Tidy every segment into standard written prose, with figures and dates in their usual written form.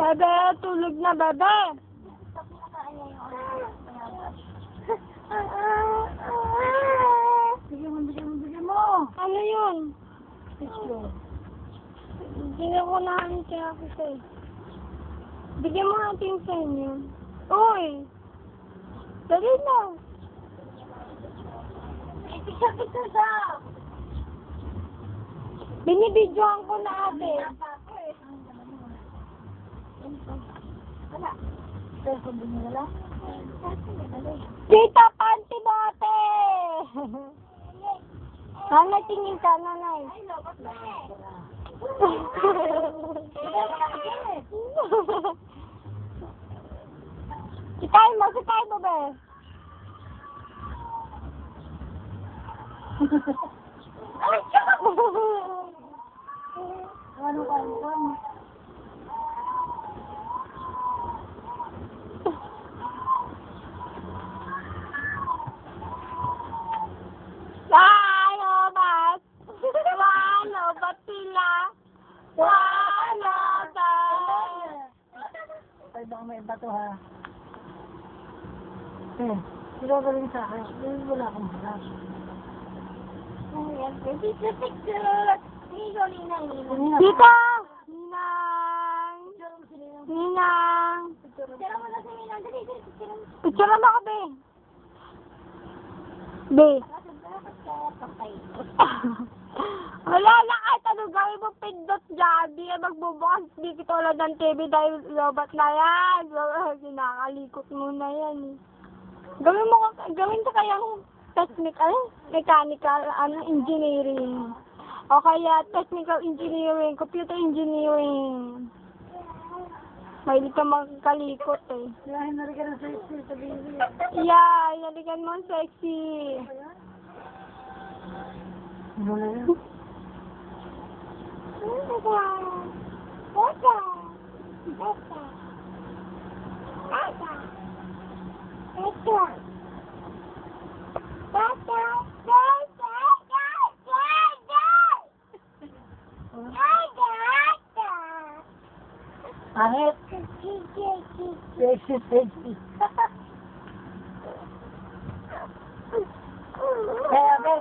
Bebe, tulog na, bebe. Bigyan mo. Ano yun? Ito. Hindi ko nahanap kaya kasi. Bigyan mo natin sa inyo. Uy! Dali na. Picture sa. Binibidyoan ko na ate. Wala. Cellphone din wala. Tita, panty mo ate! Nanay, tingin ka, nanay. Ay, lobot na eh. Sitayin mo, be. Ano ka mo? Walobat! Walobat sila! Walobat! Ay, baka may bato ha. Sila ba rin sa akin? Wala akong harap. Ayan, picture! Nino, Ninang! Ninang! Tita! Ninang! Ninang! Picture mo na si Ninang. Dali, picture mo. Picture mo ako, be. Be. Wala na kahit ano gawin mo pindot dyan. Di ka magbubukas. Di kita ulan ng TV dahil lobat na yan. Kinakalikot mo na yan. Gawin ka kayang mechanical, engineering. O kaya technical engineering, computer engineering. Mahilig ka magkalikot eh. Kaya hinarigan ng sexy sa baby. Yeah, hinalikan mo ang sexy. Ano na yun? Pangit. Sexy, sexy. Kaya, be.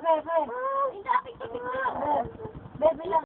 Bebe lang.